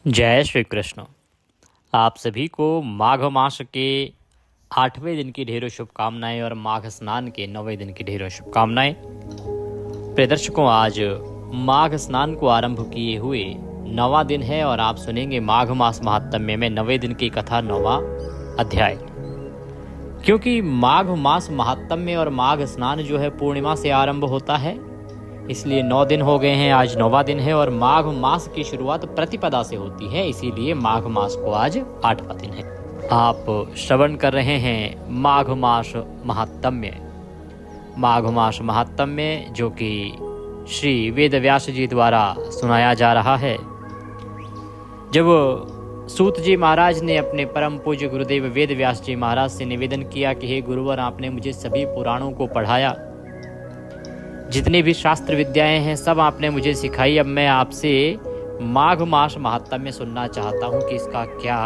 जय श्री कृष्ण। आप सभी को माघ मास के 8वें दिन की ढेरों शुभकामनाएं और माघ स्नान के 9वें दिन की ढेरों शुभकामनाएं। प्रिय दर्शकों, आज माघ स्नान को आरंभ किए हुए 9वां दिन है और आप सुनेंगे माघ मास महात्म्य में 9वें दिन की कथा 9वां अध्याय। क्योंकि माघ मास महात्म्य और माघ स्नान जो है पूर्णिमा से आरंभ होता है, इसलिए 9 दिन हो गए हैं। आज 9वां दिन है और माघ मास की शुरुआत प्रतिपदा से होती है, इसीलिए माघ मास को आज 8वां दिन है। आप श्रवण कर रहे हैं माघ मास महात्म्य। माघ मास महात्म्य जो कि श्री वेद व्यास जी द्वारा सुनाया जा रहा है। जब सूत जी महाराज ने अपने परम पूज्य गुरुदेव वेद व्यास जी महाराज से निवेदन किया कि हे गुरुवर, आपने मुझे सभी पुराणों को पढ़ाया, जितनी भी शास्त्र विद्याएं हैं सब आपने मुझे सिखाई। अब मैं आपसे माघ मास महात्म्य सुनना चाहता हूं कि इसका क्या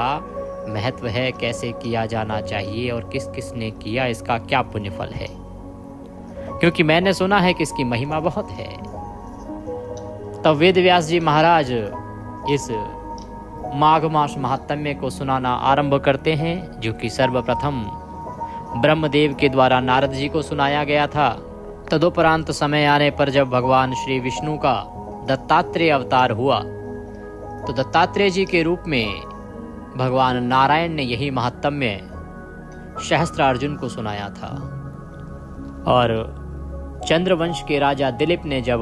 महत्व है, कैसे किया जाना चाहिए और किस किस ने किया, इसका क्या पुण्यफल है, क्योंकि मैंने सुना है कि इसकी महिमा बहुत है। तब वेद व्यास जी महाराज इस माघ मास महात्म्य को सुनाना आरंभ करते हैं, जो कि सर्वप्रथम ब्रह्मदेव के द्वारा नारद जी को सुनाया गया था। तदुपरांत समय आने पर जब भगवान श्री विष्णु का दत्तात्रेय अवतार हुआ, तो दत्तात्रेय जी के रूप में भगवान नारायण ने यही महात्म्य सहस्त्रार्जुन को सुनाया था। और चंद्रवंश के राजा दिलीप ने जब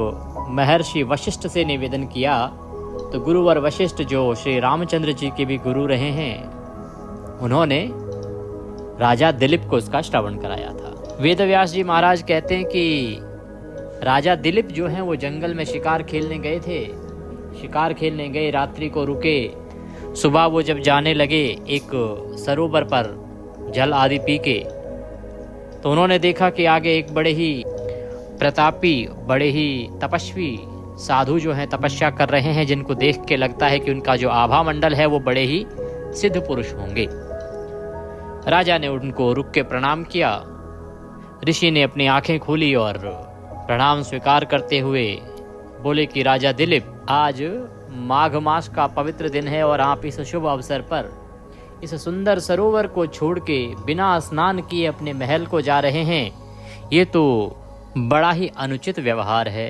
महर्षि वशिष्ठ से निवेदन किया, तो गुरुवर वशिष्ठ जो श्री रामचंद्र जी के भी गुरु रहे हैं, उन्होंने राजा दिलीप को इसका श्रवण कराया था। वेद व्यास जी महाराज कहते हैं कि राजा दिलीप जो हैं वो जंगल में शिकार खेलने गए थे। शिकार खेलने गए, रात्रि को रुके, सुबह वो जब जाने लगे एक सरोवर पर जल आदि पी के, तो उन्होंने देखा कि आगे एक बड़े ही प्रतापी, बड़े ही तपस्वी साधु जो हैं तपस्या कर रहे हैं, जिनको देख के लगता है कि उनका जो आभा मंडल है वो बड़े ही सिद्ध पुरुष होंगे। राजा ने उनको रुक के प्रणाम किया। ऋषि ने अपनी आंखें खोली और प्रणाम स्वीकार करते हुए बोले कि राजा दिलीप, आज माघ मास का पवित्र दिन है और आप इस शुभ अवसर पर इस सुंदर सरोवर को छोड़ के बिना स्नान किए अपने महल को जा रहे हैं, ये तो बड़ा ही अनुचित व्यवहार है।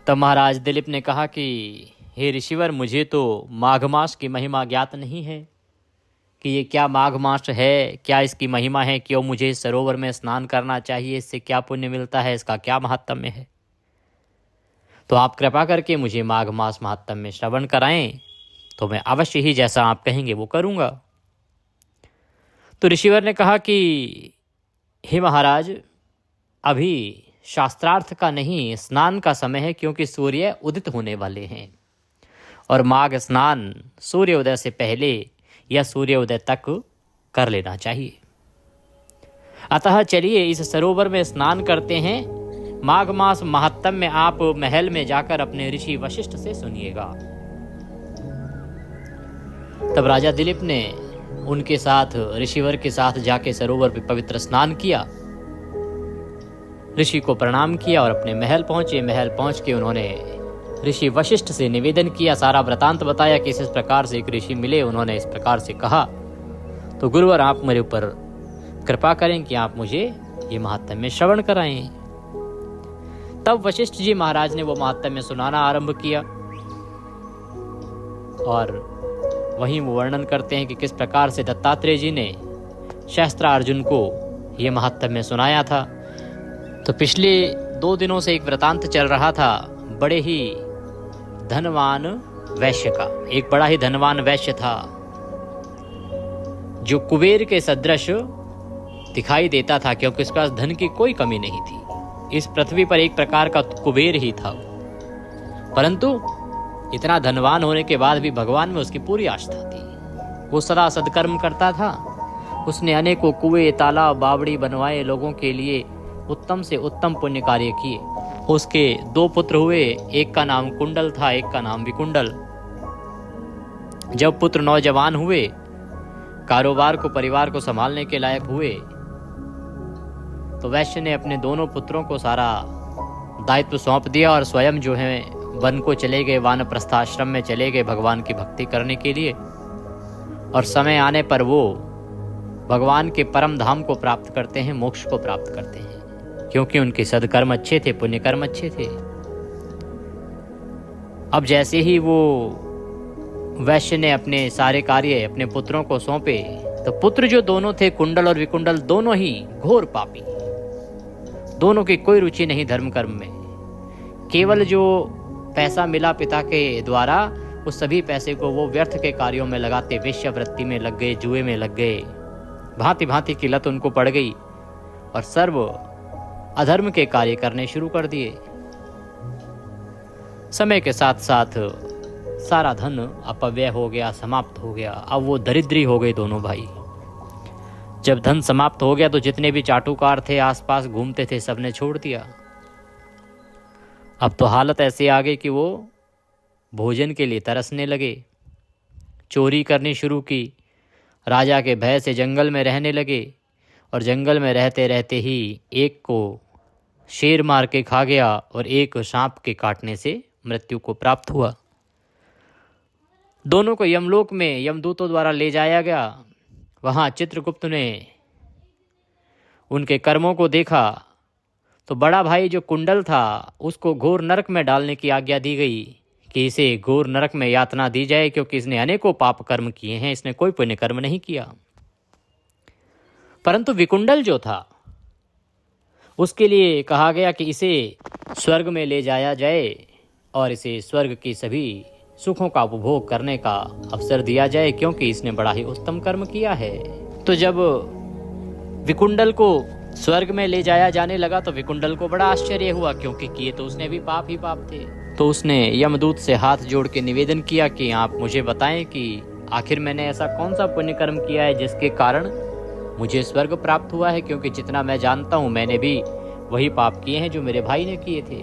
तब महाराज दिलीप ने कहा कि हे ऋषिवर, मुझे तो माघ मास की महिमा ज्ञात नहीं है कि ये क्या माघ मास है, क्या इसकी महिमा है, क्यों मुझे इस सरोवर में स्नान करना चाहिए, इससे क्या पुण्य मिलता है, इसका क्या महात्म्य है। तो आप कृपा करके मुझे माघ मास महात्म्य श्रवण कराएं, तो मैं अवश्य ही जैसा आप कहेंगे वो करूंगा। तो ऋषिवर ने कहा कि हे महाराज, अभी शास्त्रार्थ का नहीं, स्नान का समय है, क्योंकि सूर्य उदित होने वाले हैं और माघ स्नान सूर्योदय से पहले या सूर्योदय तक कर लेना चाहिए। अतः चलिए इस सरोवर में स्नान करते हैं। माघ मास महात्म्य में आप महल में जाकर अपने ऋषि वशिष्ठ से सुनिएगा। तब राजा दिलीप ने उनके साथ, ऋषिवर के साथ जाके सरोवर पे पवित्र स्नान किया, ऋषि को प्रणाम किया और अपने महल पहुंचे। महल पहुंच के उन्होंने ऋषि वशिष्ठ से निवेदन किया, सारा वृतांत बताया कि इस प्रकार से एक ऋषि मिले, उन्होंने इस प्रकार से कहा, तो गुरुवर आप मेरे ऊपर कृपा करें कि आप मुझे ये महात्म्य श्रवण कराएं। तब वशिष्ठ जी महाराज ने वो महात्म्य सुनाना आरंभ किया और वहीं वो वर्णन करते हैं कि किस प्रकार से दत्तात्रेय जी ने सहस्त्रार्जुन को ये महात्म्य सुनाया था। तो पिछले 2 दिनों से एक वृतांत चल रहा था, बड़े ही धनवान वैश्य का। एक बड़ा ही धनवान वैश्य था जो कुबेर के सदृश दिखाई देता था, क्योंकि उसके पास धन की कोई कमी नहीं थी। इस पृथ्वी पर एक प्रकार का कुबेर ही था, परंतु इतना धनवान होने के बाद भी भगवान में उसकी पूरी आस्था थी। वो सदा सदकर्म करता था। उसने अनेकों कुएं, तालाब, बावड़ी बनवाए, लोगों के लिए उत्तम से उत्तम पुण्य कार्य किए। उसके 2 पुत्र हुए, एक का नाम कुंडल था, एक का नाम विकुंडल। जब पुत्र नौजवान हुए, कारोबार को, परिवार को संभालने के लायक हुए, तो वैश्य ने अपने दोनों पुत्रों को सारा दायित्व सौंप दिया और स्वयं जो है वन को चले गए, वानप्रस्थाश्रम में चले गए भगवान की भक्ति करने के लिए, और समय आने पर वो भगवान के परम धाम को प्राप्त करते हैं, मोक्ष को प्राप्त करते हैं, क्योंकि उनके सद्कर्म अच्छे थे, पुण्य कर्म अच्छे थे। अब जैसे ही वो वैश्य ने अपने सारे कार्य अपने पुत्रों को सौंपे, तो पुत्र जो दोनों थे, कुंडल और विकुंडल, दोनों ही घोर पापी, दोनों की कोई रुचि नहीं धर्म कर्म में। केवल जो पैसा मिला पिता के द्वारा, उस सभी पैसे को वो व्यर्थ के कार्यों में लगाते, वेश्यावृत्ति में लग गए, जुए में लग गए, भांति भांति की लत उनको पड़ गई और सर्व अधर्म के कार्य करने शुरू कर दिए। समय के साथ साथ सारा धन अपव्यय हो गया, समाप्त हो गया। अब वो दरिद्री हो गए दोनों भाई। जब धन समाप्त हो गया तो जितने भी चाटुकार थे, आसपास घूमते थे, सबने छोड़ दिया। अब तो हालत ऐसी आ गई कि वो भोजन के लिए तरसने लगे, चोरी करनी शुरू की, राजा के भय से जंगल में रहने लगे, और जंगल में रहते रहते ही एक को शेर मार के खा गया और एक सांप के काटने से मृत्यु को प्राप्त हुआ। दोनों को यमलोक में यमदूतों द्वारा ले जाया गया। वहाँ चित्रगुप्त ने उनके कर्मों को देखा तो बड़ा भाई जो कुंडल था, उसको घोर नरक में डालने की आज्ञा दी गई कि इसे घोर नरक में यातना दी जाए, क्योंकि इसने अनेकों पाप कर्म किए हैं, इसने कोई पुण्य कर्म नहीं किया। परंतु विकुंडल जो था, उसके लिए कहा गया कि इसे स्वर्ग में ले जाया जाए और इसे स्वर्ग की सभी सुखों का उपभोग करने का अवसर दिया जाए, क्योंकि इसने बड़ा ही उत्तम कर्म किया है। तो जब विकुंडल को स्वर्ग में ले जाया जाने लगा तो विकुंडल को बड़ा आश्चर्य हुआ, क्योंकि किए तो उसने भी पाप ही पाप थे। तो उसने यमदूत से हाथ जोड़ के निवेदन किया कि आप मुझे बताएं कि आखिर मैंने ऐसा कौन सा पुण्य कर्म किया है जिसके कारण मुझे स्वर्ग प्राप्त हुआ है, क्योंकि जितना मैं जानता हूं मैंने भी वही पाप किए हैं जो मेरे भाई ने किए थे।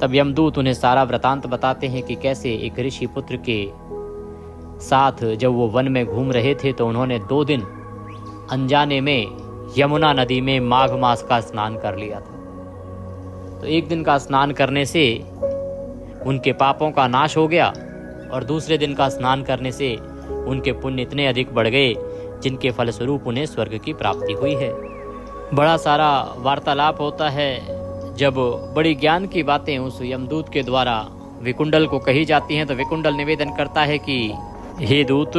तब यमदूत उन्हें सारा वृतांत बताते हैं कि कैसे एक ऋषि पुत्र के साथ जब वो वन में घूम रहे थे तो उन्होंने 2 दिन अनजाने में यमुना नदी में माघ मास का स्नान कर लिया था। तो एक दिन का स्नान करने से उनके पापों का नाश हो गया, और दूसरे दिन का स्नान करने से उनके पुण्य इतने अधिक बढ़ गए जिनके फलस्वरूप उन्हें स्वर्ग की प्राप्ति हुई है। बड़ा सारा वार्तालाप होता है जब बड़ी ज्ञान की बातें उस यमदूत के द्वारा विकुंडल को कही जाती हैं, तो विकुंडल निवेदन करता है कि हे दूत,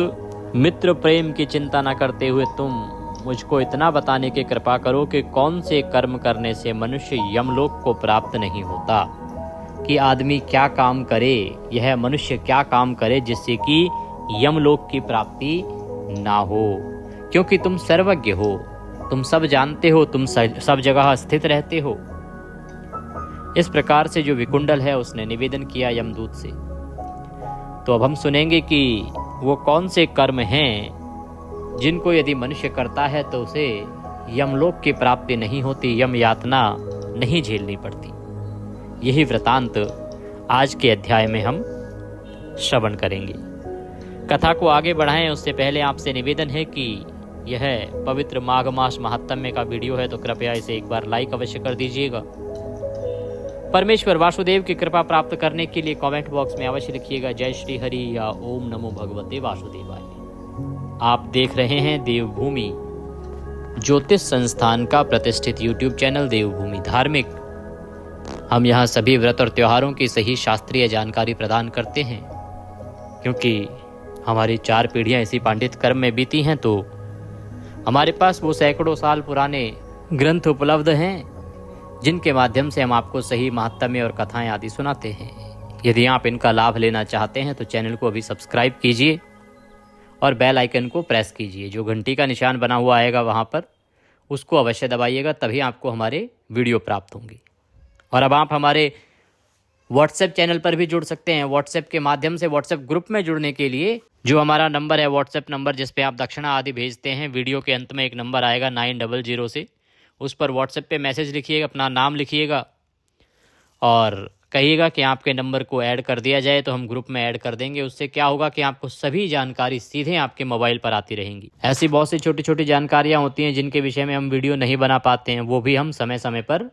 मित्र प्रेम की चिंता न करते हुए तुम मुझको इतना बताने की कृपा करो कि कौन से कर्म करने से मनुष्य यमलोक को प्राप्त नहीं होता, कि आदमी क्या काम करे, यह मनुष्य क्या काम करे जिससे कि यमलोक की प्राप्ति ना हो, क्योंकि तुम सर्वज्ञ हो, तुम सब जानते हो, तुम सब जगह स्थित रहते हो। इस प्रकार से जो विकुंडल है उसने निवेदन किया यमदूत से। तो अब हम सुनेंगे कि वो कौन से कर्म हैं जिनको यदि मनुष्य करता है तो उसे यमलोक की प्राप्ति नहीं होती, यम यातना नहीं झेलनी पड़ती। यही वृतांत आज के अध्याय में हम श्रवण करेंगे। कथा को आगे बढ़ाएं उससे पहले आपसे निवेदन है कि यह पवित्र माघ मास महात्म्य का वीडियो है तो कृपया इसे एक बार लाइक अवश्य कर दीजिएगा। परमेश्वर वासुदेव की कृपा प्राप्त करने के लिए कमेंट बॉक्स में अवश्य लिखिएगा जय श्री हरि या ओम नमो भगवते वासुदेवाय। आप देख रहे हैं देवभूमि ज्योतिष संस्थान का प्रतिष्ठित यूट्यूब चैनल देवभूमि धार्मिक। हम यहाँ सभी व्रत और त्योहारों की सही शास्त्रीय जानकारी प्रदान करते हैं, क्योंकि हमारी 4 पीढ़ियाँ इसी पांडित कर्म में बीती हैं, तो हमारे पास वो सैकड़ों साल पुराने ग्रंथ उपलब्ध हैं जिनके माध्यम से हम आपको सही महात्म्य और कथाएं आदि सुनाते हैं। यदि आप इनका लाभ लेना चाहते हैं तो चैनल को अभी सब्सक्राइब कीजिए और बेल आइकन को प्रेस कीजिए। जो घंटी का निशान बना हुआ आएगा वहाँ पर उसको अवश्य दबाइएगा, तभी आपको हमारे वीडियो प्राप्त होंगे। और अब आप हमारे व्हाट्सएप चैनल पर भी जुड़ सकते हैं। व्हाट्सएप के माध्यम से व्हाट्सएप ग्रुप में जुड़ने के लिए जो हमारा नंबर है, व्हाट्सएप नंबर जिस पे आप दक्षिणा आदि भेजते हैं, वीडियो के अंत में एक नंबर आएगा 900 से, उस पर व्हाट्सएप पे मैसेज लिखिएगा, अपना नाम लिखिएगा और कहिएगा कि आपके नंबर को ऐड कर दिया जाए, तो हम ग्रुप में ऐड कर देंगे। उससे क्या होगा कि आपको सभी जानकारी सीधे आपके मोबाइल पर आती रहेंगी। ऐसी बहुत सी छोटी छोटी जानकारियाँ होती हैं जिनके विषय में हम वीडियो नहीं बना पाते हैं, वो भी हम समय समय पर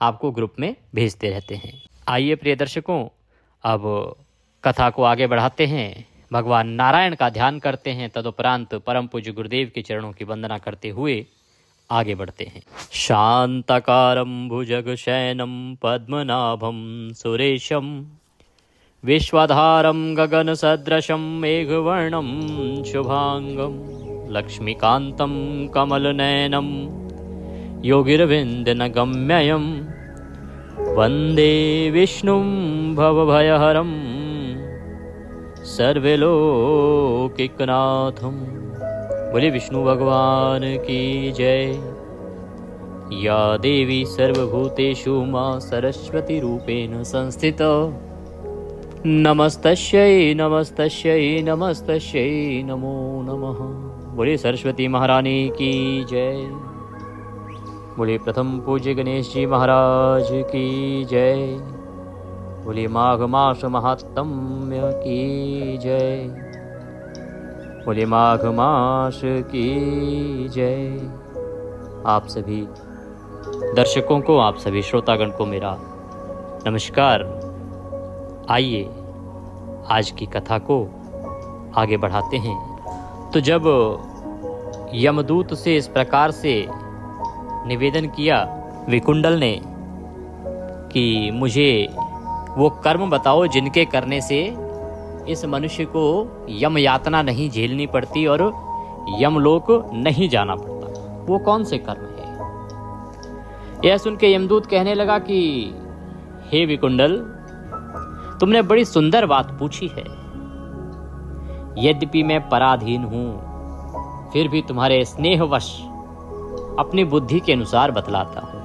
आपको ग्रुप में भेजते रहते हैं। आइए प्रिय दर्शकों, अब कथा को आगे बढ़ाते हैं। भगवान नारायण का ध्यान करते हैं, तदुपरांत परम पूज्य गुरुदेव के चरणों की वंदना करते हुए आगे बढ़ते हैं। शांताकारं भुजगशयनं पद्मनाभं सुरेशं विश्वाधारं गगनसदृशं मेघवर्णं शुभांगं लक्ष्मीकान्तं कमलनयनं योगिरविन्दनगम्यं वन्दे विष्णुं भवभयहरं सर्वलोकैकनाथं। बोले विष्णु भगवान की जय। या देवी सर्वभूतेषु मां सरस्वती रूपेण संस्थिता नमस्तस्यै नमस्तस्यै नमस्तस्यै नमो नमः। बोले सरस्वती महारानी की जय। बोले प्रथम पूज्य गणेश जी महाराज की जय। बोले माघ मास महात्म्य की जय। बोले माघ मास की जय। आप सभी दर्शकों को, आप सभी श्रोतागण को मेरा नमस्कार। आइए आज की कथा को आगे बढ़ाते हैं। तो जब यमदूत से इस प्रकार से निवेदन किया विकुंडल ने कि मुझे वो कर्म बताओ जिनके करने से इस मनुष्य को यम यातना नहीं झेलनी पड़ती और यमलोक नहीं जाना पड़ता, वो कौन से कर्म है। यह सुन के यमदूत कहने लगा कि हे विकुंडल, तुमने बड़ी सुंदर बात पूछी है। यद्यपि मैं पराधीन हूं, फिर भी तुम्हारे स्नेहवश अपनी बुद्धि के अनुसार बतलाता हूं।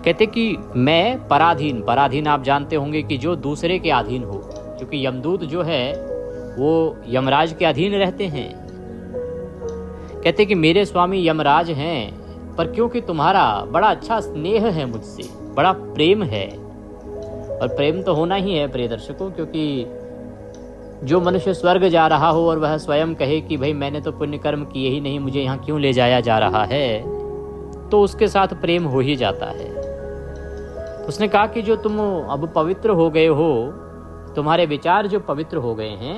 कहते कि मैं पराधीन आप जानते होंगे कि जो दूसरे के अधीन हो, क्योंकि यमदूत जो है वो यमराज के अधीन रहते हैं। कहते कि मेरे स्वामी यमराज हैं, पर क्योंकि तुम्हारा बड़ा अच्छा स्नेह है मुझसे, बड़ा प्रेम है, और प्रेम तो होना ही है प्रिय दर्शकों, क्योंकि जो मनुष्य स्वर्ग जा रहा हो और वह स्वयं कहे कि भाई मैंने तो पुण्य कर्म किए ही नहीं, मुझे यहाँ क्यों ले जाया जा रहा है, तो उसके साथ प्रेम हो ही जाता है। उसने कहा कि जो तुम अब पवित्र हो गए हो, तुम्हारे विचार जो पवित्र हो गए हैं,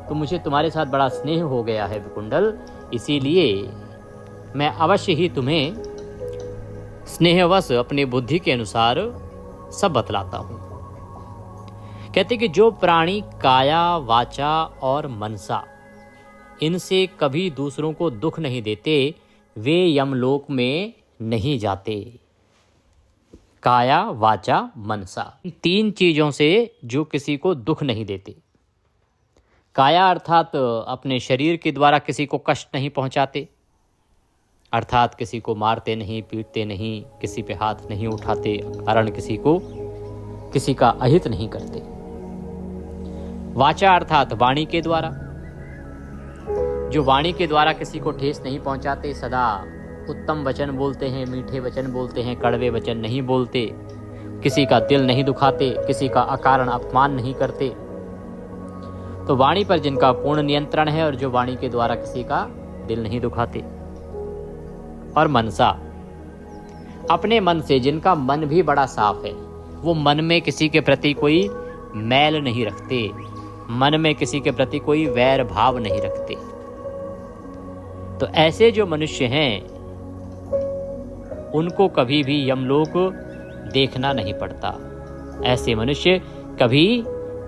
तो मुझे तुम्हारे साथ बड़ा स्नेह हो गया है विकुंडल, इसीलिए मैं अवश्य ही तुम्हें स्नेहवश अपनी बुद्धि के अनुसार सब बतलाता हूं। कहते कि जो प्राणी काया वाचा और मनसा इनसे कभी दूसरों को दुख नहीं देते, वे यमलोक में नहीं जाते। काया वाचा मनसा, तीन चीजों से जो किसी को दुख नहीं देते। काया अर्थात अपने शरीर के द्वारा किसी को कष्ट नहीं पहुंचाते, अर्थात किसी को मारते नहीं, पीटते नहीं, किसी पे हाथ नहीं उठाते, कारण किसी का अहित नहीं करते। वाचा अर्थात वाणी के द्वारा, जो वाणी के द्वारा किसी को ठेस नहीं पहुंचाते, सदा उत्तम वचन बोलते हैं, मीठे वचन बोलते हैं, कड़वे वचन नहीं बोलते, किसी का दिल नहीं दुखाते, किसी का अकारण अपमान नहीं करते। तो वाणी पर जिनका पूर्ण नियंत्रण है और जो वाणी के द्वारा किसी का दिल नहीं दुखाते। और मनसा, अपने मन से जिनका मन भी बड़ा साफ है, वो मन में किसी के प्रति कोई मैल नहीं रखते, मन में किसी के प्रति कोई वैर भाव नहीं रखते। तो ऐसे जो मनुष्य हैं उनको कभी भी यमलोक देखना नहीं पड़ता। ऐसे मनुष्य कभी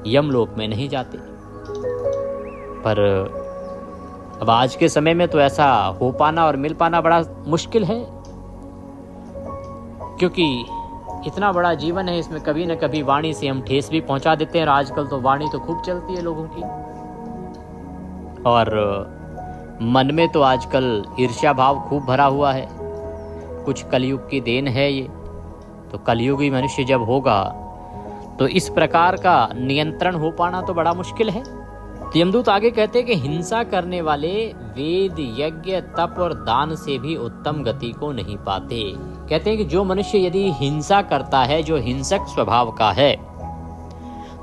यमलोक में नहीं जाते। पर अब आज के समय में तो ऐसा हो पाना और मिल पाना बड़ा मुश्किल है, क्योंकि इतना बड़ा जीवन है, इसमें कभी न कभी वाणी से हम ठेस भी पहुंचा देते हैं। और आजकल तो वाणी तो खूब चलती है लोगों की, और मन में तो आजकल ईर्ष्या भाव खूब भरा हुआ है। कुछ कलयुग की देन है ये, तो कलयुगी मनुष्य जब होगा तो इस प्रकार का नियंत्रण हो पाना तो बड़ा मुश्किल है। तो यमदूत आगे कहते हैं कि हिंसा करने वाले वेद, यज्ञ, तप और दान से भी उत्तम गति को नहीं पाते। कहते हैं कि जो मनुष्य यदि हिंसा करता है, जो हिंसक स्वभाव का है,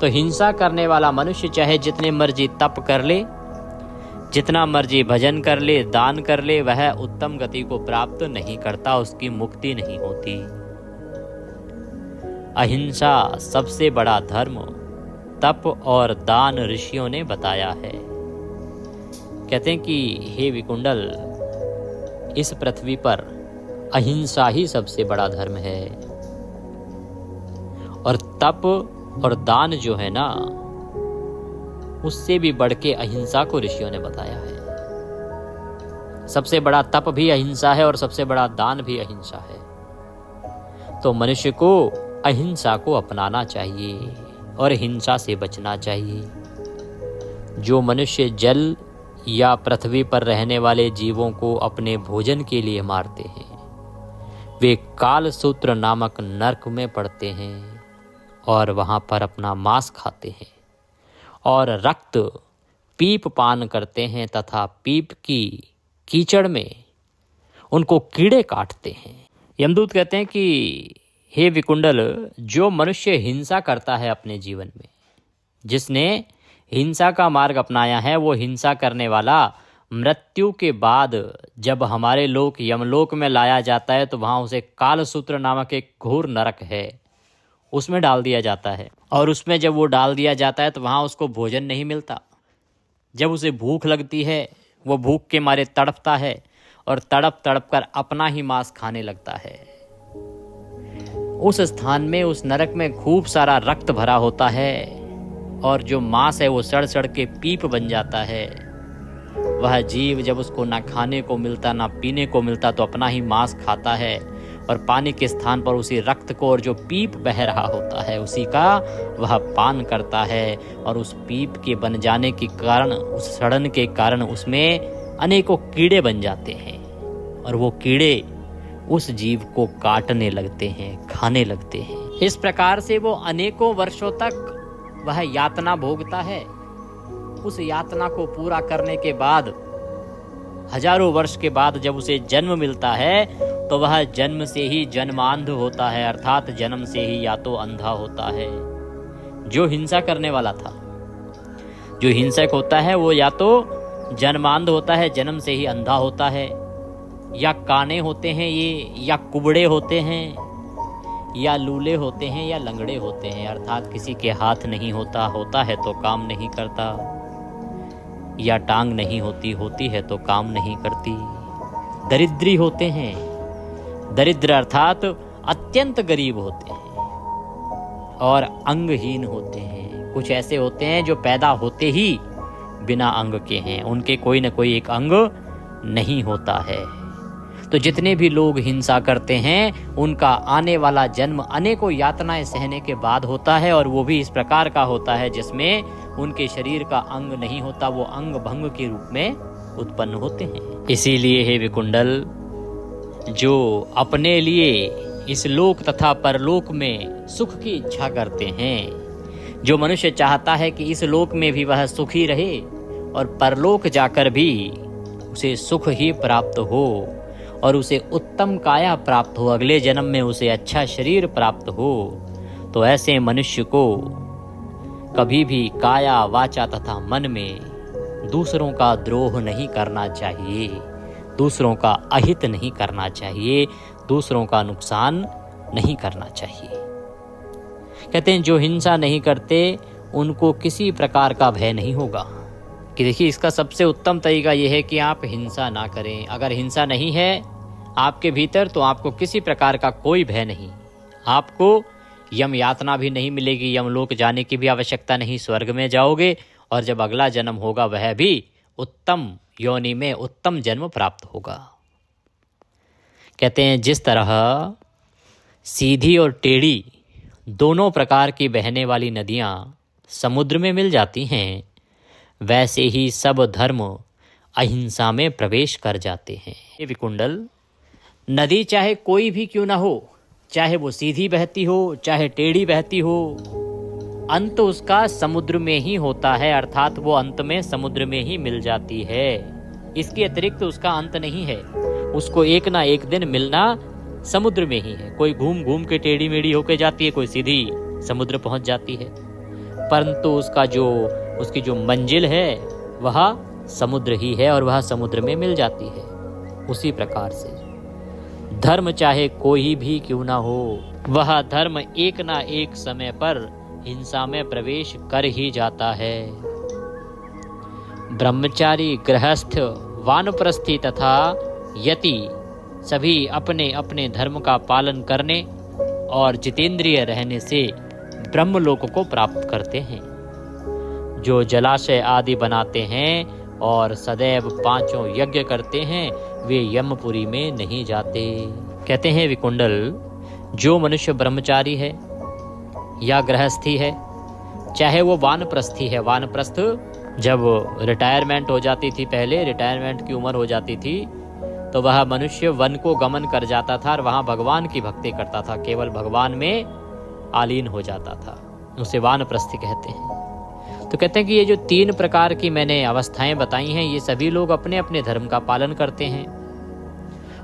तो हिंसा करने वाला मनुष्य चाहे जितने मर्जी तप कर ले, जितना मर्जी भजन कर ले, दान कर ले, वह उत्तम गति को प्राप्त नहीं करता, उसकी मुक्ति नहीं होती। अहिंसा सबसे बड़ा धर्म, तप और दान ऋषियों ने बताया है। कहते हैं कि हे विकुंडल, इस पृथ्वी पर अहिंसा ही सबसे बड़ा धर्म है, और तप और दान जो है ना, उससे भी बढ़ के अहिंसा को ऋषियों ने बताया है। सबसे बड़ा तप भी अहिंसा है और सबसे बड़ा दान भी अहिंसा है। तो मनुष्य को अहिंसा को अपनाना चाहिए और हिंसा से बचना चाहिए। जो मनुष्य जल या पृथ्वी पर रहने वाले जीवों को अपने भोजन के लिए मारते हैं, वे कालसूत्र नामक नरक में पड़ते हैं और वहां पर अपना मांस खाते हैं और रक्त पीप पान करते हैं तथा पीप की कीचड़ में उनको कीड़े काटते हैं। यमदूत कहते हैं कि हे विकुंडल, जो मनुष्य हिंसा करता है अपने जीवन में, जिसने हिंसा का मार्ग अपनाया है, वो हिंसा करने वाला मृत्यु के बाद जब हमारे लोक यमलोक में लाया जाता है तो वहाँ उसे कालसूत्र नामक एक घोर नरक है, उसमें डाल दिया जाता है। और उसमें जब वो डाल दिया जाता है तो वहाँ उसको भोजन नहीं मिलता। जब उसे भूख लगती है, वो भूख के मारे तड़पता है और तड़प तड़प कर अपना ही मांस खाने लगता है। उस स्थान में, उस नरक में खूब सारा रक्त भरा होता है और जो मांस है वो सड़ सड़ के पीप बन जाता है। वह जीव जब उसको ना खाने को मिलता ना पीने को मिलता तो अपना ही मांस खाता है और पानी के स्थान पर उसी रक्त को और जो पीप बह रहा होता है उसी का वह पान करता है। और उस पीप के बन जाने के कारण, उस सड़न के कारण उसमें अनेकों कीड़े बन जाते हैं और वो कीड़े उस जीव को काटने लगते हैं, खाने लगते हैं। इस प्रकार से वो अनेकों वर्षों तक वह यातना भोगता है। उस यातना को पूरा करने के बाद, हजारों वर्ष के बाद जब उसे जन्म मिलता है तो वह जन्म से ही जन्मांध होता है, अर्थात जन्म से ही या तो अंधा होता है। जो हिंसा करने वाला था, जो हिंसक होता है, वो या तो जन्मांध होता है, जन्म से ही अंधा होता है, या काने होते हैं ये, या कुबड़े होते हैं, या लूले होते हैं, या लंगड़े होते हैं, अर्थात किसी के हाथ नहीं होता, होता है तो काम नहीं करता, या टांग नहीं होती, होती है तो काम नहीं करती। दरिद्री होते हैं, दरिद्र अर्थात अत्यंत गरीब होते हैं, और अंगहीन होते हैं। कुछ ऐसे होते हैं जो पैदा होते ही बिना अंग के हैं, उनके कोई न कोई एक अंग नहीं होता है। तो जितने भी लोग हिंसा करते हैं उनका आने वाला जन्म अनेकों यातनाएं सहने के बाद होता है, और वो भी इस प्रकार का होता है जिसमें उनके शरीर का अंग नहीं होता, वो अंग भंग के रूप में उत्पन्न होते हैं। इसीलिए हे विकुंडल, जो अपने लिए इस लोक तथा परलोक में सुख की इच्छा करते हैं, जो मनुष्य चाहता है कि इस लोक में भी वह सुखी रहे और परलोक जाकर भी उसे सुख ही प्राप्त हो और उसे उत्तम काया प्राप्त हो, अगले जन्म में उसे अच्छा शरीर प्राप्त हो, तो ऐसे मनुष्य को कभी भी काया, वाचा तथा मन में दूसरों का द्रोह नहीं करना चाहिए, दूसरों का अहित नहीं करना चाहिए, दूसरों का नुकसान नहीं करना चाहिए। कहते हैं जो हिंसा नहीं करते उनको किसी प्रकार का भय नहीं होगा। कि देखिए, इसका सबसे उत्तम तरीका यह है कि आप हिंसा ना करें। अगर हिंसा नहीं है आपके भीतर तो आपको किसी प्रकार का कोई भय नहीं, आपको यम यातना भी नहीं मिलेगी, यमलोक जाने की भी आवश्यकता नहीं, स्वर्ग में जाओगे और जब अगला जन्म होगा वह भी उत्तम योनि में उत्तम जन्म प्राप्त होगा। कहते हैं जिस तरह सीधी और टेढ़ी दोनों प्रकार की बहने वाली नदियां समुद्र में मिल जाती हैं, वैसे ही सब धर्म अहिंसा में प्रवेश कर जाते हैं। ये विकुंडल, नदी चाहे कोई भी क्यों ना हो, चाहे वो सीधी बहती हो चाहे टेढ़ी बहती हो, अंत उसका समुद्र में ही होता है, अर्थात वो अंत में समुद्र में ही मिल जाती है। इसके अतिरिक्त उसका अंत नहीं है, उसको एक ना एक दिन मिलना समुद्र में ही है। कोई घूम घूम के टेढ़ी मेढ़ी होके जाती है, कोई सीधी समुद्र पहुंच जाती है, परंतु उसकी जो मंजिल है वह समुद्र ही है और वह समुद्र में मिल जाती है। उसी प्रकार से धर्म चाहे कोई भी क्यों ना हो, वह धर्म एक ना एक समय पर हिंसा में प्रवेश कर ही जाता है। ब्रह्मचारी, गृहस्थ, वानप्रस्थी तथा यति सभी अपने अपने धर्म का पालन करने और जितेंद्रिय रहने से ब्रह्मलोक को प्राप्त करते हैं। जो जलाशय आदि बनाते हैं और सदैव 5 यज्ञ करते हैं वे यमपुरी में नहीं जाते। कहते हैं विकुंडल, जो मनुष्य ब्रह्मचारी है या गृहस्थी है, चाहे वो वानप्रस्थी है, वानप्रस्थ जब रिटायरमेंट हो जाती थी, पहले रिटायरमेंट की उम्र हो जाती थी तो वह मनुष्य वन को गमन कर जाता था और वहाँ भगवान की भक्ति करता था, केवल भगवान में आलीन हो जाता था, उसे वानप्रस्थी कहते हैं। तो कहते हैं कि ये जो 3 प्रकार की मैंने अवस्थाएं बताई हैं, ये सभी लोग अपने अपने धर्म का पालन करते हैं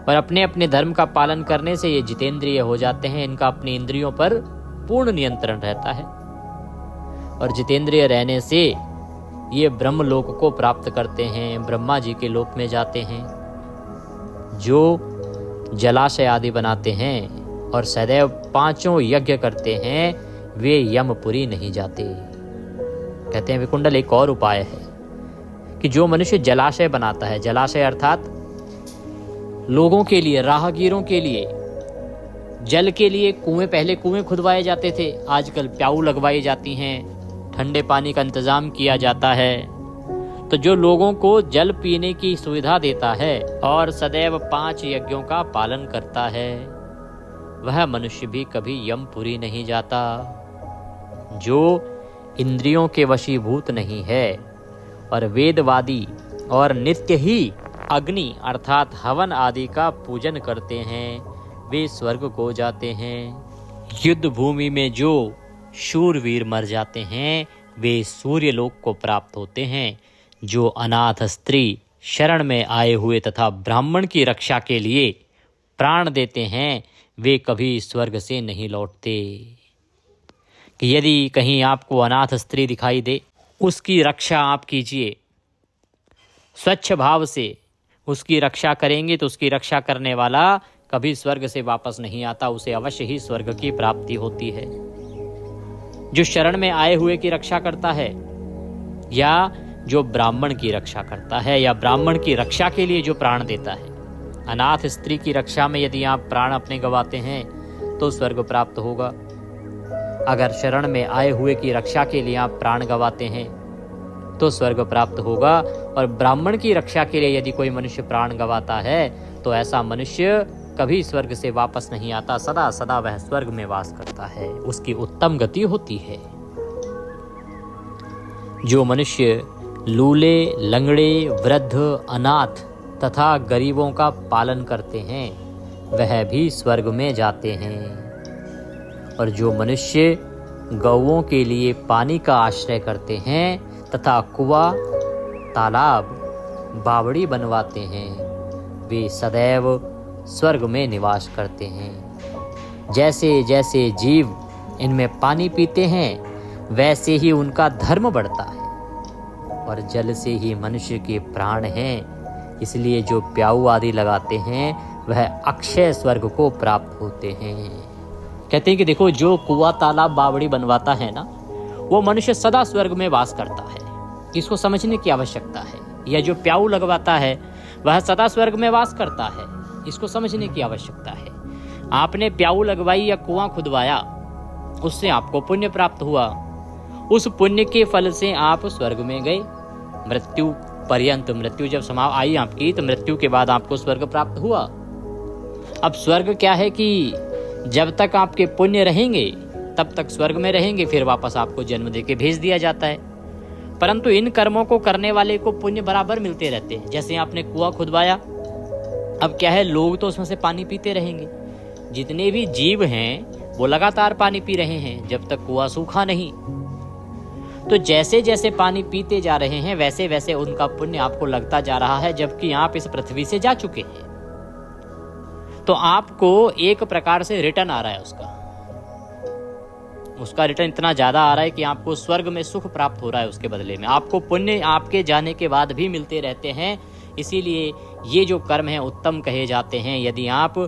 और अपने अपने धर्म का पालन करने से ये जितेंद्रिय हो जाते हैं। इनका अपनी इंद्रियों पर पूर्ण नियंत्रण रहता है और जितेंद्रिय रहने से ये ब्रह्मलोक को प्राप्त करते हैं, ब्रह्मा जी के लोक में जाते हैं। जो जलाशय आदि बनाते हैं और सदैव 5 यज्ञ करते हैं वे यमपुरी नहीं जाते। कहते हैं विकुंडल, एक और उपाय है कि जो मनुष्य जलाशय बनाता है, जलाशय अर्थात लोगों के लिए, राहगीरों के लिए जल के लिए कुएं, पहले कुएं खुदवाए जाते थे, आजकल प्याऊ लगवाई जाती हैं, ठंडे पानी का इंतजाम किया जाता है। तो जो लोगों को जल पीने की सुविधा देता है और सदैव 5 यज्ञों का पालन करता है, वह मनुष्य भी कभी यमपुरी नहीं जाता। जो इंद्रियों के वशीभूत नहीं है और वेदवादी और नित्य ही अग्नि अर्थात हवन आदि का पूजन करते हैं, वे स्वर्ग को जाते हैं। युद्ध भूमि में जो शूरवीर मर जाते हैं वे सूर्यलोक को प्राप्त होते हैं। जो अनाथ स्त्री शरण में आए हुए तथा ब्राह्मण की रक्षा के लिए प्राण देते हैं वे कभी स्वर्ग से नहीं लौटते। कि यदि कहीं आपको अनाथ स्त्री दिखाई दे, उसकी रक्षा आप कीजिए, स्वच्छ भाव से उसकी रक्षा करेंगे तो उसकी रक्षा करने वाला कभी स्वर्ग से वापस नहीं आता, उसे अवश्य ही स्वर्ग की प्राप्ति होती है। जो शरण में आए हुए की रक्षा करता है या जो ब्राह्मण की रक्षा करता है या ब्राह्मण की रक्षा के लिए जो प्राण देता है, अनाथ स्त्री की रक्षा में यदि आप प्राण अपने गवाते हैं तो स्वर्ग प्राप्त होगा। अगर शरण में आए हुए की रक्षा के लिए आप प्राण गवाते हैं तो स्वर्ग प्राप्त होगा। और ब्राह्मण की रक्षा के लिए यदि कोई मनुष्य प्राण गवाता है तो ऐसा मनुष्य कभी स्वर्ग से वापस नहीं आता, सदा सदा वह स्वर्ग में वास करता है, उसकी उत्तम गति होती है। जो मनुष्य लूले, लंगड़े, वृद्ध, अनाथ तथा गरीबों का पालन करते हैं वह भी स्वर्ग में जाते हैं। और जो मनुष्य गौओं के लिए पानी का आश्रय करते हैं तथा कुआं, तालाब, बावड़ी बनवाते हैं वे सदैव स्वर्ग में निवास करते हैं। जैसे जैसे जीव इनमें पानी पीते हैं वैसे ही उनका धर्म बढ़ता है और जल से ही मनुष्य के प्राण हैं, इसलिए जो प्याऊ आदि लगाते हैं वह अक्षय स्वर्ग को प्राप्त होते हैं। कहते हैं कि देखो, जो कुआं, तालाब, बावड़ी बनवाता है ना, वो मनुष्य सदा स्वर्ग में वास करता है, इसको समझने की आवश्यकता है। या जो प्याऊ लगवाता है वह सदा स्वर्ग में वास करता है, इसको समझने की आवश्यकता है। आपने प्याऊ लगवाई या कुआं खुदवाया, उससे आपको पुण्य प्राप्त हुआ, उस पुण्य के फल से आप स्वर्ग में गए। मृत्यु पर्यंत, मृत्यु जब समाप्त आई आपकी तो मृत्यु के बाद आपको स्वर्ग प्राप्त हुआ। अब स्वर्ग क्या है कि जब तक आपके पुण्य रहेंगे तब तक स्वर्ग में रहेंगे, फिर वापस आपको जन्म देके भेज दिया जाता है। परंतु इन कर्मों को करने वाले को पुण्य बराबर मिलते रहते हैं। जैसे आपने कुआं खुदवाया, अब क्या है, लोग तो उसमें से पानी पीते रहेंगे, जितने भी जीव हैं वो लगातार पानी पी रहे हैं जब तक कुआं सूखा नहीं। तो जैसे जैसे पानी पीते जा रहे हैं वैसे वैसे उनका पुण्य आपको लगता जा रहा है, जबकि आप इस पृथ्वी से जा चुके हैं। तो आपको एक प्रकार से रिटर्न आ रहा है, उसका रिटर्न इतना ज्यादा आ रहा है कि आपको स्वर्ग में सुख प्राप्त हो रहा है। उसके बदले में आपको पुण्य आपके जाने के बाद भी मिलते रहते हैं। इसीलिए ये जो कर्म है उत्तम कहे जाते हैं। यदि आप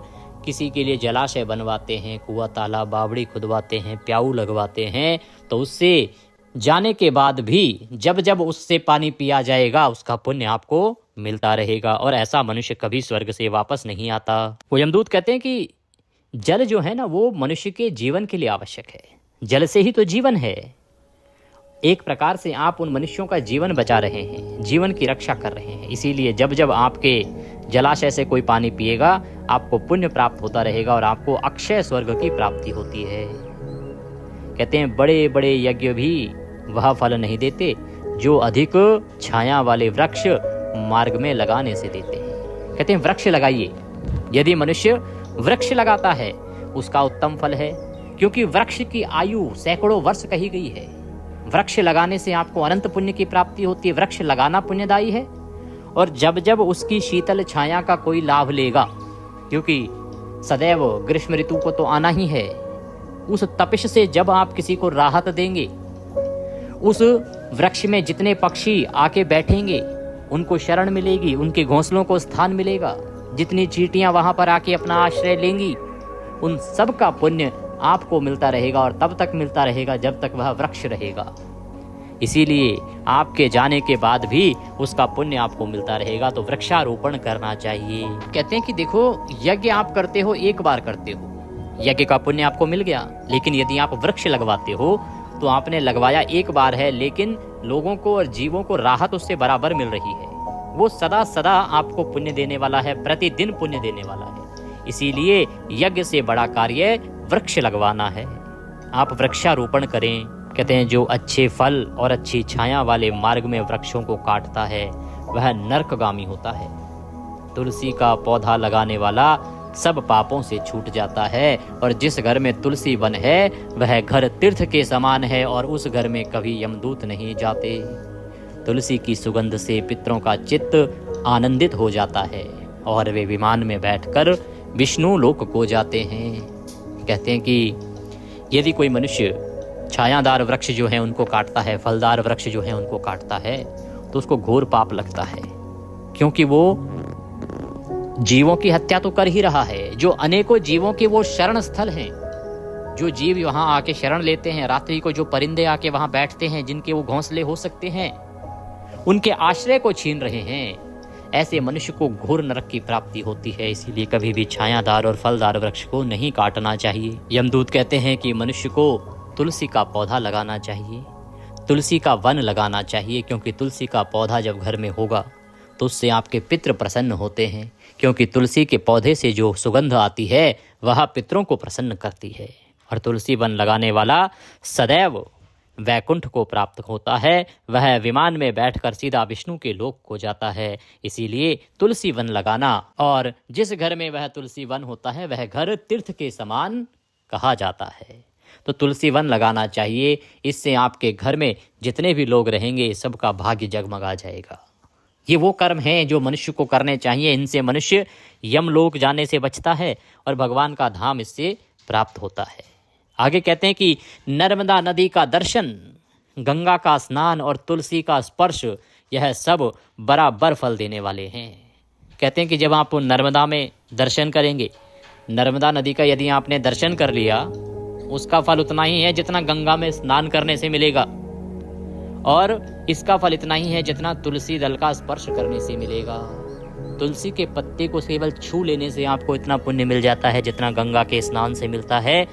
किसी के लिए जलाशय बनवाते हैं, कुआं तालाब बावड़ी खुदवाते हैं, प्याऊ लगवाते हैं, तो उससे जाने के बाद भी जब जब उससे पानी पिया जाएगा उसका पुण्य आपको मिलता रहेगा, और ऐसा मनुष्य कभी स्वर्ग से वापस नहीं आता। वो यमदूत कहते हैं कि जल जो है ना वो मनुष्य के जीवन के लिए आवश्यक है, जल से ही तो जीवन है। एक प्रकार से आप उन मनुष्यों का जीवन बचा रहे हैं, जीवन की रक्षा कर रहे हैं। इसीलिए जब जब आपके जलाशय से कोई पानी पिएगा आपको पुण्य प्राप्त होता रहेगा और आपको अक्षय स्वर्ग की प्राप्ति होती है। कहते हैं बड़े बड़े यज्ञ भी वह फल नहीं देते जो अधिक छाया वाले वृक्ष मार्ग में लगाने से देते हैं। कहते हैं वृक्ष लगाइए, यदि मनुष्य वृक्ष लगाता है उसका उत्तम फल है, क्योंकि वृक्ष की आयु सैकड़ों वर्ष कही गई है। वृक्ष लगाने से आपको अनंत पुण्य की प्राप्ति होती है। वृक्ष लगाना पुण्यदायी है, और जब जब उसकी शीतल छाया का कोई लाभ लेगा, क्योंकि सदैव ग्रीष्म ऋतु को तो आना ही है, उस तपिश से जब आप किसी को राहत देंगे, उस वृक्ष में जितने पक्षी आके बैठेंगे उनको शरण मिलेगी, उनके घोंसलों को स्थान मिलेगा, जितनी चींटियां वहां पर आके अपना आश्रय लेंगी उन सब का पुण्य आपको मिलता रहेगा, और तब तक मिलता रहेगा जब तक वह वृक्ष रहेगा। इसीलिए आपके जाने के बाद भी उसका पुण्य आपको मिलता रहेगा। तो वृक्षारोपण करना चाहिए। कहते हैं कि देखो यज्ञ आप करते हो, एक बार करते हो, यज्ञ का पुण्य आपको मिल गया, लेकिन यदि आप वृक्ष लगवाते हो तो आपने लगवाया एक बार है, लेकिन लोगों को और जीवों को राहत उससे बराबर मिल रही है। वो सदा सदा आपको पुण्य देने वाला है, प्रतिदिन पुण्य देने वाला है। इसीलिए यज्ञ से बड़ा कार्य वृक्ष लगवाना है। आप वृक्षारोपण करें। कहते हैं जो अच्छे फल और अच्छी छाया वाले मार्ग में वृक्षों को काटता है वह नरकगामी होता है। तुलसी का पौधा लगाने वाला सब पापों से छूट जाता है, और जिस घर में तुलसी वन है वह घर तीर्थ के समान है, और उस घर में कभी यमदूत नहीं जाते। तुलसी की सुगंध से पितरों का चित्त आनंदित हो जाता है और वे विमान में बैठकर विष्णु लोक को जाते हैं। कहते हैं कि यदि कोई मनुष्य छायादार वृक्ष जो है उनको काटता है, फलदार वृक्ष जो है उनको काटता है, तो उसको घोर पाप लगता है, क्योंकि वो जीवों की हत्या तो कर ही रहा है। जो अनेकों जीवों के वो शरण स्थल हैं, जो जीव वहां आके शरण लेते हैं, रात्रि को जो परिंदे आके वहां बैठते हैं, जिनके वो घोंसले हो सकते हैं, उनके आश्रय को छीन रहे हैं। ऐसे मनुष्य को घोर नरक की प्राप्ति होती है। इसीलिए कभी भी छायादार और फलदार वृक्ष को नहीं काटना चाहिए। यमदूत कहते हैं कि मनुष्य को तुलसी का पौधा लगाना चाहिए, तुलसी का वन लगाना चाहिए, क्योंकि तुलसी का पौधा जब घर में होगा तो उससे आपके पितृ प्रसन्न होते हैं, क्योंकि तुलसी के पौधे से जो सुगंध आती है वह पितरों को प्रसन्न करती है। और तुलसी वन लगाने वाला सदैव वैकुंठ को प्राप्त होता है, वह विमान में बैठकर सीधा विष्णु के लोक को जाता है। इसीलिए तुलसी वन लगाना, और जिस घर में वह तुलसी वन होता है वह घर तीर्थ के समान कहा जाता है। तो तुलसी वन लगाना चाहिए। इससे आपके घर में जितने भी लोग रहेंगे सबका भाग्य जगमगा जाएगा। ये वो कर्म हैं जो मनुष्य को करने चाहिए। इनसे मनुष्य यमलोक जाने से बचता है और भगवान का धाम इससे प्राप्त होता है। आगे कहते हैं कि नर्मदा नदी का दर्शन, गंगा का स्नान और तुलसी का स्पर्श, यह सब बराबर फल देने वाले हैं। कहते हैं कि जब आप नर्मदा में दर्शन करेंगे, नर्मदा नदी का यदि आपने दर्शन कर लिया, उसका फल उतना ही है जितना गंगा में स्नान करने से मिलेगा, और इसका फल इतना ही है जितना तुलसी दल का स्पर्श करने से मिलेगा। तुलसी के पत्ते को केवल छू लेने से आपको इतना पुण्य मिल जाता है जितना गंगा के स्नान से मिलता है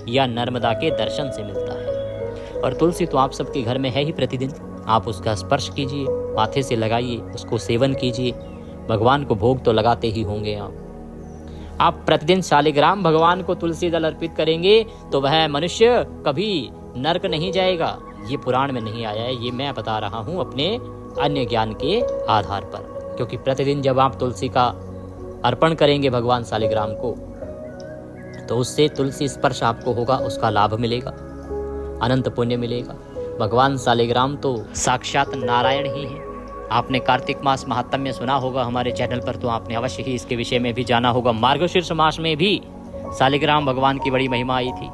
या नर्मदा के दर्शन से मिलता है। और तुलसी तो आप सबके घर में है ही प्रतिदिन। आप उसका स्पर्श कीजिए, माथे से लगाइए, उसको सेवन कीजिए। भगवान को भोग तो लगाते ही होंगे आप प्रतिदिन शालिग्राम भगवान को तुलसी दल अर्पित करेंगे तो वह मनुष्य कभी नरक नहीं जाएगा। ये पुराण में नहीं आया है, ये मैं बता रहा हूँ अपने अन्य ज्ञान के आधार पर। क्योंकि प्रतिदिन जब आप तुलसी का अर्पण करेंगे भगवान शालिग्राम को, तो उससे तुलसी स्पर्श आपको होगा, उसका लाभ मिलेगा, अनंत पुण्य मिलेगा। भगवान शालिग्राम तो साक्षात नारायण ही है। आपने कार्तिक मास महात्म्य सुना होगा हमारे चैनल पर, तो आपने अवश्य ही इसके विषय में भी जाना होगा। मार्गशीर्ष मास में भी शालिग्राम भगवान की बड़ी महिमा आई थी।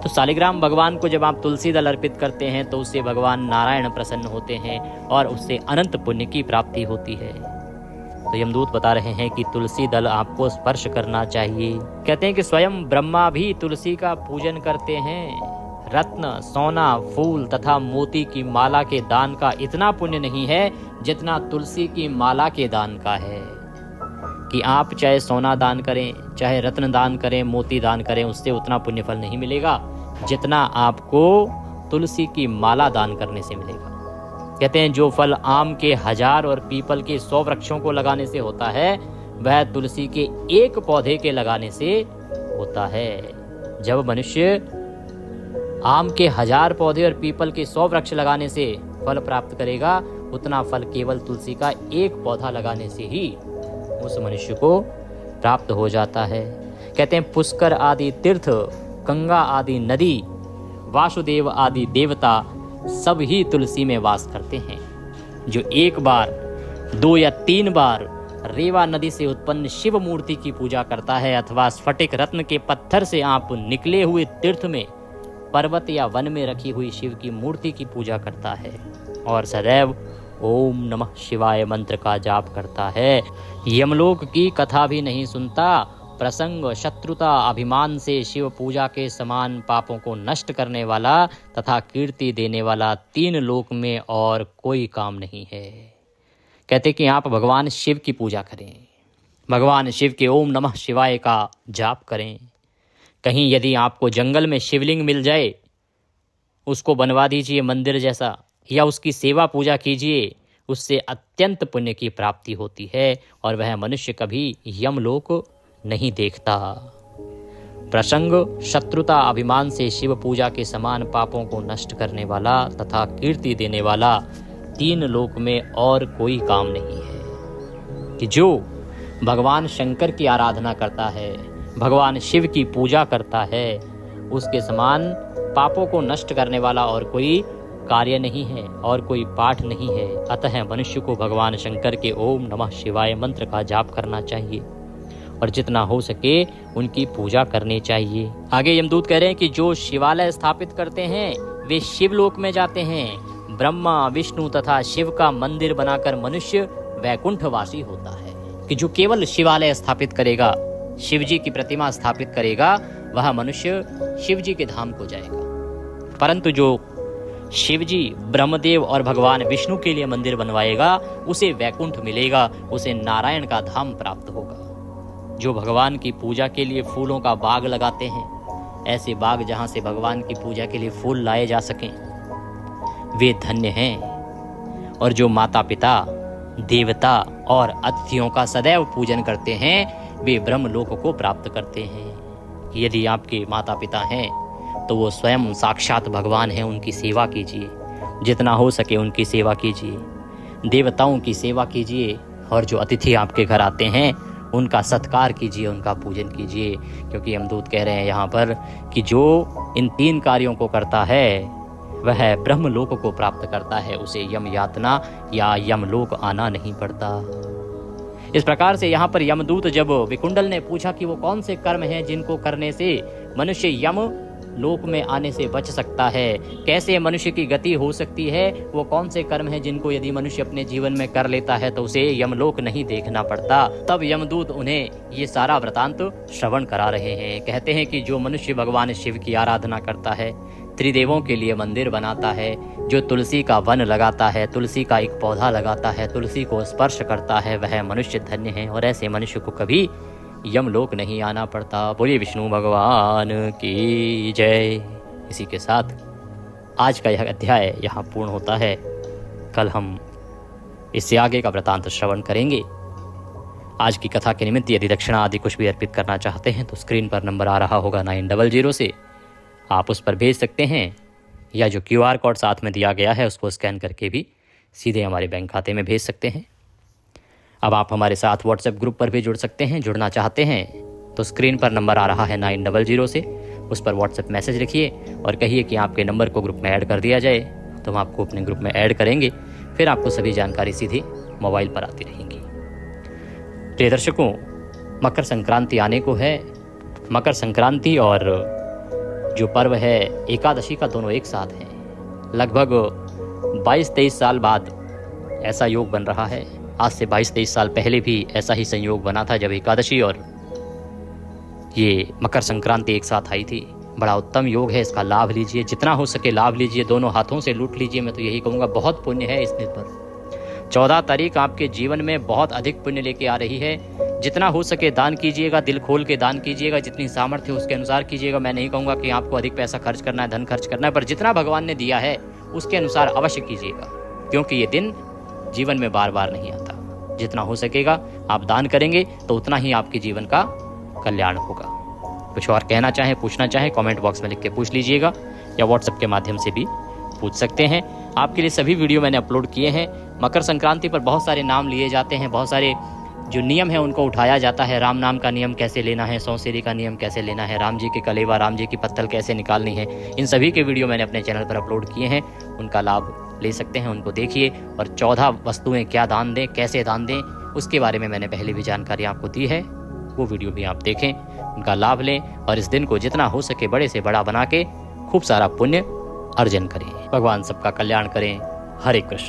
तो शालिग्राम भगवान को जब आप तुलसी दल अर्पित करते हैं तो उससे भगवान नारायण प्रसन्न होते हैं और उससे अनंत पुण्य की प्राप्ति होती है। तो यमदूत बता रहे हैं कि तुलसी दल आपको स्पर्श करना चाहिए। कहते हैं कि स्वयं ब्रह्मा भी तुलसी का पूजन करते हैं। रत्न, सोना, फूल तथा मोती की माला के दान का इतना पुण्य नहीं है जितना तुलसी की माला के दान का है। कि आप चाहे सोना दान करें, चाहे रत्न दान करें, मोती दान करें, उससे उतना पुण्य फल नहीं मिलेगा जितना आपको तुलसी की माला दान करने से मिलेगा। कहते हैं जो फल आम के 1000 और पीपल के 100 वृक्षों को लगाने से होता है, वह तुलसी के एक पौधे के लगाने से होता है। जब मनुष्य आम के 1000 पौधे और पीपल के 100 वृक्ष लगाने से फल प्राप्त करेगा, उतना फल केवल तुलसी का एक पौधा लगाने से ही उस मनुष्य को प्राप्त हो जाता है। कहते हैं पुष्कर आदि तीर्थ, गंगा आदि नदी, वासुदेव आदि देवता सब ही तुलसी में वास करते हैं। जो एक बार, 2 या 3 बार रेवा नदी से उत्पन्न शिव मूर्ति की पूजा करता है अथवा स्फटिक रत्न के पत्थर से आप निकले हुए तीर्थ में, पर्वत या वन में रखी हुई शिव की मूर्ति की पूजा करता है और सदैव ओम नमः शिवाय मंत्र का जाप करता है, यमलोक की कथा भी नहीं सुनता, प्रसंग, शत्रुता, अभिमान से शिव पूजा के समान पापों को नष्ट करने वाला तथा कीर्ति देने वाला 3 लोक में और कोई काम नहीं है। कहते कि आप भगवान शिव की पूजा करें, भगवान शिव के ओम नमः शिवाय का जाप करें। कहीं यदि आपको जंगल में शिवलिंग मिल जाए, उसको बनवा दीजिए मंदिर जैसा, या उसकी सेवा पूजा कीजिए, उससे अत्यंत पुण्य की प्राप्ति होती है और वह मनुष्य कभी यमलोक नहीं देखता। प्रसंग, शत्रुता, अभिमान से शिव पूजा के समान पापों को नष्ट करने वाला तथा कीर्ति देने वाला 3 लोक में और कोई काम नहीं है। कि जो भगवान शंकर की आराधना करता है, भगवान शिव की पूजा करता है, उसके समान पापों को नष्ट करने वाला और कोई कार्य नहीं है और कोई पाठ नहीं है। अतः मनुष्य को भगवान शंकर के ओम नमः शिवाय मंत्र का जाप करना चाहिए और जितना हो सके उनकी पूजा करनी चाहिए। आगे यमदूत कह रहे हैं कि जो शिवालय स्थापित करते हैं वे शिवलोक में जाते हैं। ब्रह्मा, विष्णु तथा शिव का मंदिर बनाकर मनुष्य वैकुंठवासी होता है। कि जो केवल शिवालय स्थापित करेगा, शिव जी की प्रतिमा स्थापित करेगा, वह मनुष्य शिव जी के धाम को जाएगा। परंतु जो शिव जी, ब्रह्मदेव और भगवान विष्णु के लिए मंदिर बनवाएगा, उसे वैकुंठ मिलेगा, उसे नारायण का धाम प्राप्त होगा। जो भगवान की पूजा के लिए फूलों का बाग लगाते हैं, ऐसे बाग जहां से भगवान की पूजा के लिए फूल लाए जा सकें, वे धन्य हैं। और जो माता पिता, देवता और अतिथियों का सदैव पूजन करते हैं, वे ब्रह्मलोक को प्राप्त करते हैं। यदि आपके माता पिता हैं तो वो स्वयं साक्षात भगवान हैं, उनकी सेवा कीजिए, जितना हो सके उनकी सेवा कीजिए, देवताओं की सेवा कीजिए। और जो अतिथि आपके घर आते हैं उनका सत्कार कीजिए, उनका पूजन कीजिए। क्योंकि यमदूत कह रहे हैं यहाँ पर कि जो इन 3 कार्यों को करता है वह ब्रह्मलोक को प्राप्त करता है, उसे यम यातना या यमलोक आना नहीं पड़ता। इस प्रकार से यहाँ पर यमदूत जब विकुंडल ने पूछा कि वो कौन से कर्म हैं जिनको करने से मनुष्य यम लोक में आने से बच सकता है, कैसे मनुष्य की गति हो सकती है, वो कौन से कर्म हैं जिनको यदि मनुष्य अपने जीवन में कर लेता है तो उसे यमलोक नहीं देखना पड़ता, तब यमदूत उन्हें ये सारा वृतांत श्रवण करा रहे हैं। कहते हैं कि जो मनुष्य भगवान शिव की आराधना करता है, त्रिदेवों के लिए मंदिर बनाता है, जो तुलसी का वन लगाता है, तुलसी का एक पौधा लगाता है, तुलसी को स्पर्श करता है, वह मनुष्य धन्य है और ऐसे मनुष्य को कभी यमलोक नहीं आना पड़ता। बोलिए विष्णु भगवान की जय। इसी के साथ आज का यह अध्याय यहाँ पूर्ण होता है। कल हम इससे आगे का वृतांत श्रवण करेंगे। आज की कथा के निमित्त यदि दक्षिणा आदि कुछ भी अर्पित करना चाहते हैं तो स्क्रीन पर नंबर आ रहा होगा 900 से, आप उस पर भेज सकते हैं, या जो QR कोड साथ में दिया गया है उसको स्कैन करके भी सीधे हमारे बैंक खाते में भेज सकते हैं। अब आप हमारे साथ व्हाट्सएप ग्रुप पर भी जुड़ सकते हैं। जुड़ना चाहते हैं तो स्क्रीन पर नंबर आ रहा है 900 से, उस पर व्हाट्सएप मैसेज लिखिए और कहिए कि आपके नंबर को ग्रुप में ऐड कर दिया जाए, तो हम आपको अपने ग्रुप में ऐड करेंगे। फिर आपको सभी जानकारी सीधे मोबाइल पर आती रहेंगी। प्रिय दर्शकों, मकर संक्रांति आने को है। मकर संक्रांति और जो पर्व है एकादशी का, दोनों एक साथ हैं। लगभग 22-23 साल बाद ऐसा योग बन रहा है। आज से 22-23 साल पहले भी ऐसा ही संयोग बना था, जब एकादशी और ये मकर संक्रांति एक साथ आई थी। बड़ा उत्तम योग है, इसका लाभ लीजिए, जितना हो सके लाभ लीजिए, दोनों हाथों से लूट लीजिए। मैं तो यही कहूँगा, बहुत पुण्य है इस दिन पर। 14 तारीख आपके जीवन में बहुत अधिक पुण्य लेके आ रही है। जितना हो सके दान कीजिएगा, दिल खोल के दान कीजिएगा, जितनी सामर्थ्य उसके अनुसार कीजिएगा। मैं नहीं कहूँगा कि आपको अधिक पैसा खर्च करना है, धन खर्च करना है, पर जितना भगवान ने दिया है उसके अनुसार अवश्य कीजिएगा, क्योंकि ये दिन जीवन में बार बार नहीं आता। जितना हो सकेगा आप दान करेंगे तो उतना ही आपके जीवन का कल्याण होगा। कुछ और कहना चाहें, पूछना चाहें, कमेंट बॉक्स में लिख के पूछ लीजिएगा, या व्हाट्सएप के माध्यम से भी पूछ सकते हैं। आपके लिए सभी वीडियो मैंने अपलोड किए हैं। मकर संक्रांति पर बहुत सारे नाम लिए जाते हैं, बहुत सारे जो नियम है उनको उठाया जाता है। राम नाम का नियम कैसे लेना है, सौंसेरी का नियम कैसे लेना है, राम जी के कलेवा, राम जी की पत्तल कैसे निकालनी है, इन सभी के वीडियो मैंने अपने चैनल पर अपलोड किए हैं। उनका लाभ ले सकते हैं, उनको देखिए। और 14 वस्तुएं क्या दान दें, कैसे दान दें, उसके बारे में मैंने पहले भी जानकारी आपको दी है, वो वीडियो भी आप देखें, उनका लाभ लें और इस दिन को जितना हो सके बड़े से बड़ा बना के खूब सारा पुण्य अर्जन करें। भगवान सबका कल्याण करें। हरे कृष्ण।